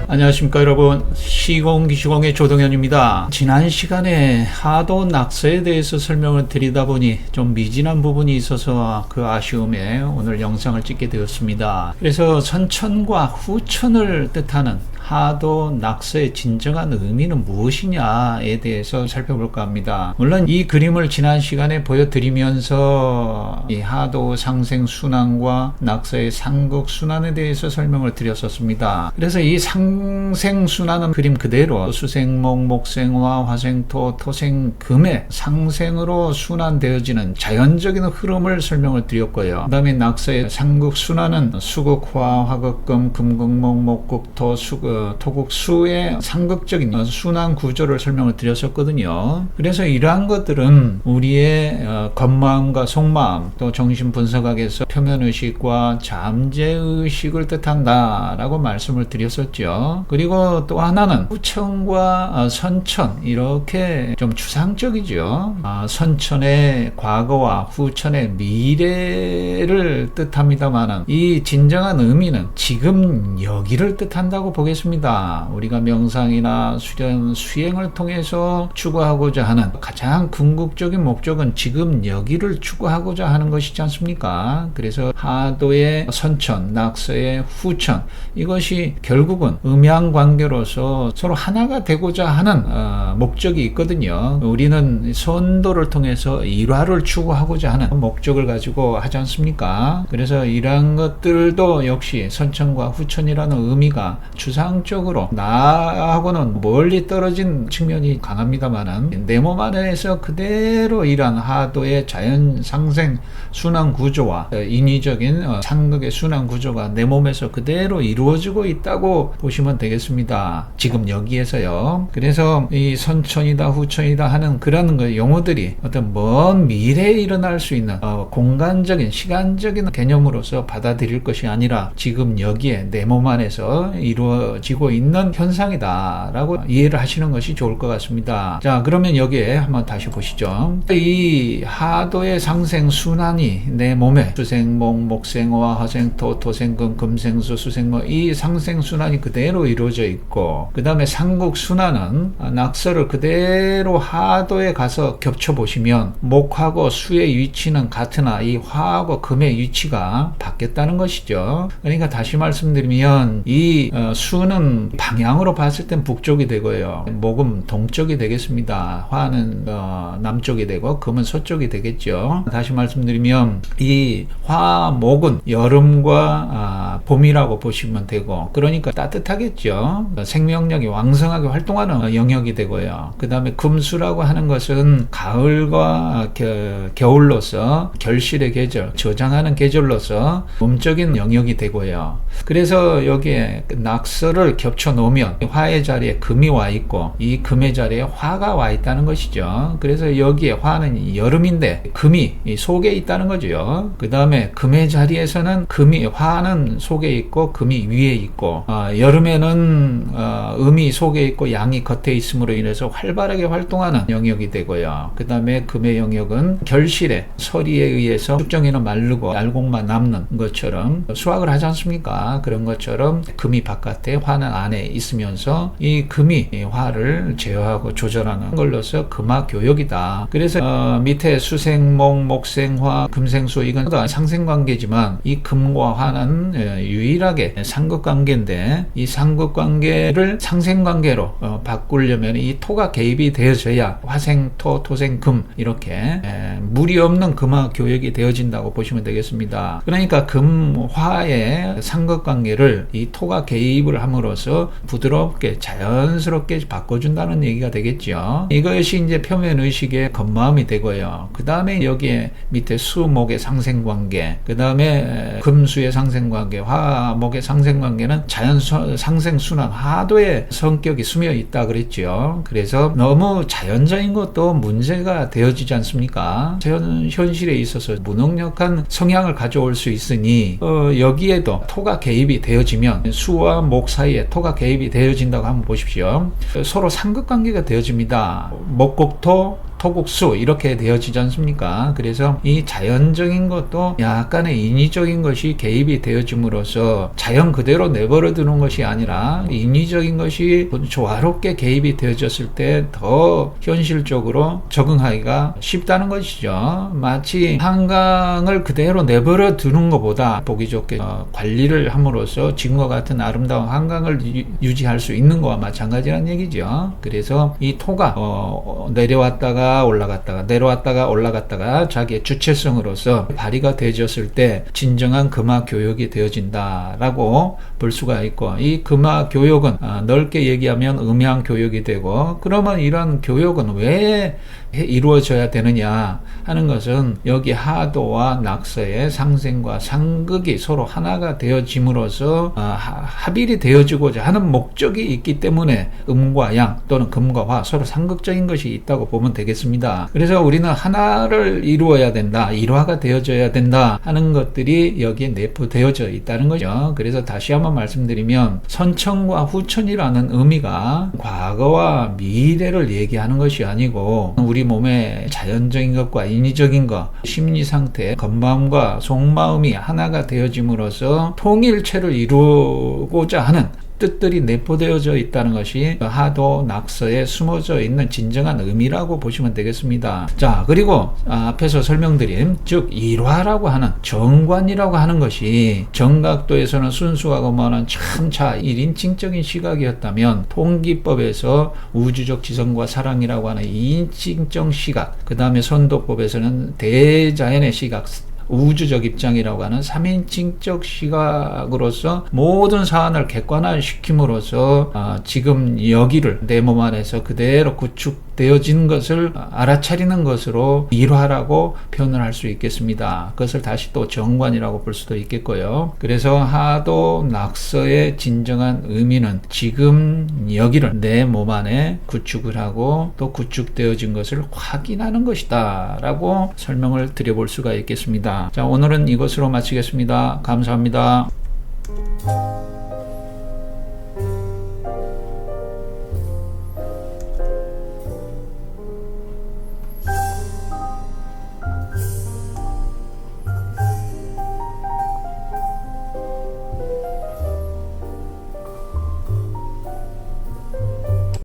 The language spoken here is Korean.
안녕하십니까 여러분, 시공기시공의 조동현입니다. 지난 시간에 하도 낙서에 대해서 설명을 드리다 보니 좀 미진한 부분이 있어서 그 아쉬움에 오늘 영상을 찍게 되었습니다. 그래서 선천과 후천을 뜻하는 하도 낙서의 진정한 의미는 무엇이냐에 대해서 살펴볼까 합니다. 물론 이 그림을 지난 시간에 보여드리면서 이 하도 상생순환과 낙서의 상극순환에 대해서 설명을 드렸었습니다. 그래서 이 상생순환은 그림 그대로 수생목, 목생화, 화생토, 토생금의 상생으로 순환되어지는 자연적인 흐름을 설명을 드렸고요. 그 다음에 낙서의 상극순환은 수극화, 화극금, 금극목, 목극토, 토국수의 상극적인 순환 구조를 설명을 드렸었거든요. 그래서 이러한 것들은 우리의 겉마음과 속마음, 또 정신분석학에서 표면의식과 잠재의식을 뜻한다라고 말씀을 드렸었죠. 그리고 또 하나는 후천과 선천, 이렇게 좀 추상적이죠. 선천의 과거와 후천의 미래를 뜻합니다만 이 진정한 의미는 지금 여기를 뜻한다고 보겠습니다. 우리가 명상이나 수련, 수행을 통해서 추구하고자 하는 가장 궁극적인 목적은 지금 여기를 추구하고자 하는 것이지 않습니까? 그래서 하도의 선천, 낙서의 후천, 이것이 결국은 음양관계로서 서로 하나가 되고자 하는 목적이 있거든요. 우리는 선도를 통해서 일화를 추구하고자 하는 목적을 가지고 하지 않습니까? 그래서 이러한 것들도 역시 선천과 후천이라는 의미가 추상적으로 나하고는 멀리 떨어진 측면이 강합니다만은 내 몸 안에서 그대로 이러한 하도의 자연 상생 순환 구조와 인위적인 상극의 순환 구조가 내 몸에서 그대로 이루어지고 있다고 보시면 되겠습니다. 지금 여기에서요. 그래서 이 선천이다 후천이다 하는 그런 용어들이 어떤 먼 미래에 일어날 수 있는 공간적인 시간적인 개념으로서 받아들일 것이 아니라 지금 여기에 내 몸 안에서 이루어지고 있는 현상이다 라고 이해를 하시는 것이 좋을 것 같습니다. 자, 그러면 여기에 한번 다시 보시죠. 이 하도의 상생 순환이 내 몸에 수생목, 목생화, 화생토, 토생금, 금생수, 수생목, 이 상생 순환이 그대로 이루어져 있고, 그 다음에 상극 순환은 낙서를 그대로 하도에 가서 겹쳐 보시면 목하고 수의 위치는 같으나 이 화하고 금의 위치가 바뀌었다는 것이죠. 그러니까 다시 말씀드리면 이 수는 방향으로 봤을 땐 북쪽이 되고요, 목은 동쪽이 되겠습니다. 화는 남쪽이 되고 금은 서쪽이 되겠죠. 다시 말씀드리면 이 화목은 여름과 봄이라고 보시면 되고, 그러니까 따뜻하겠죠. 생명력이 왕성하게 활동하는 영역이 되고요. 그 다음에 금수라고 하는 것은 가을과 겨울로서 결실의 계절, 저장하는 계절로서 몸적인 영역이 되고요. 그래서 여기에 낙서를 겹쳐 놓으면 화의 자리에 금이 와 있고 이 금의 자리에 화가 와 있다는 것이죠. 그래서 여기에 화는 여름인데 금이 속에 있다는 거죠. 그 다음에 금의 자리에서는 화는 속에 있고 금이 위에 있고, 여름에는 음이 속에 있고 양이 겉에 있음으로 인해서 활발하게 활동하는 영역이 되고요. 그 다음에 금의 영역은 결실에 서리에 의해서 숙정이는 마르고 알곡만 남는 것처럼 수확을 하지 않습니까? 그런 것처럼 금이 바깥에 화는 안에 있으면서 이 금이 화를 제어하고 조절하는 걸로서 금화교역이다. 그래서 밑에 수생목, 목생화, 금생수, 이건 상생관계지만 이 금과 화는 유일하게 상극관계인데 이 상극관계를 상생관계로 바꾸려면 이 토가 개입이 되어져야 화생토, 토생금 이렇게 무리 없는 금화교역이 되어진다고 보시면 되겠습니다. 그러니까 금화의 상극관계를 이 토가 개입을 함으로써 부드럽게 자연스럽게 바꿔준다는 얘기가 되겠죠. 이것이 이제 표면의식의 겉마음이 되고요. 그 다음에 여기에 밑에 수목의 상생관계, 그 다음에 금수의 상생관계, 화목의 상생관계는 자연 상생순환 하도의 성격이 스며 있다 그랬죠. 그래서 너무 자연적인 것도 문제가 되어지지 않습니까? 현실에 있어서 무능력한 성향을 가져올 수 있으니 여기에도 토가 개입이 되어지면 수와 목 사이에 토가 개입이 되어진다고 한번 보십시오. 서로 상극관계가 되어집니다. 목곡토, 토국수 이렇게 되어지지 않습니까? 그래서 이 자연적인 것도 약간의 인위적인 것이 개입이 되어짐으로써 자연 그대로 내버려 두는 것이 아니라 인위적인 것이 조화롭게 개입이 되어졌을 때 더 현실적으로 적응하기가 쉽다는 것이죠. 마치 한강을 그대로 내버려 두는 것보다 보기 좋게 관리를 함으로써 지금과 같은 아름다운 한강을 유지할 수 있는 것과 마찬가지라는 얘기죠. 그래서 이 토가 내려왔다가 올라갔다가 내려왔다가 올라갔다가 자기의 주체성으로서 발휘가 되어졌을 때 진정한 금화 교육이 되어진다라고 볼 수가 있고, 이 금화 교육은 넓게 얘기하면 음양 교육이 되고, 그러면 이런 교육은 왜 이루어져야 되느냐 하는 것은 여기 하도와 낙서의 상생과 상극이 서로 하나가 되어짐으로써 합일이 되어지고자 하는 목적이 있기 때문에 음과 양 또는 금과 화 서로 상극적인 것이 있다고 보면 되겠습니다. 그래서 우리는 하나를 이루어야 된다, 일화가 되어져야 된다 하는 것들이 여기에 내포되어져 있다는 거죠. 그래서 다시 한번 말씀드리면 선천과 후천이라는 의미가 과거와 미래를 얘기하는 것이 아니고 우리 몸의 자연적인 것과 인위적인 것, 심리 상태, 겉마음과 속마음이 하나가 되어짐으로써 통일체를 이루고자 하는 뜻들이 내포되어져 있다는 것이 하도 낙서에 숨어져 있는 진정한 의미라고 보시면 되겠습니다. 자, 그리고 앞에서 설명드린 즉 일화라고 하는 정관이라고 하는 것이 정각도에서는 순수하고 뭐는 참차 1인칭적인 시각이었다면 통기법에서 우주적 지성과 사랑이라고 하는 2인칭적 시각, 그 다음에 선도법에서는 대자연의 시각, 우주적 입장이라고 하는 3인칭적 시각으로서 모든 사안을 객관화시킴으로써 지금 여기를 내 몸 안에서 그대로 구축되어진 것을 알아차리는 것으로 일화라고 표현을 할 수 있겠습니다. 그것을 다시 또 정관이라고 볼 수도 있겠고요. 그래서 하도 낙서의 진정한 의미는 지금 여기를 내 몸 안에 구축을 하고 또 구축되어진 것을 확인하는 것이다 라고 설명을 드려볼 수가 있겠습니다. 자, 오늘은 이것으로 마치겠습니다. 감사합니다.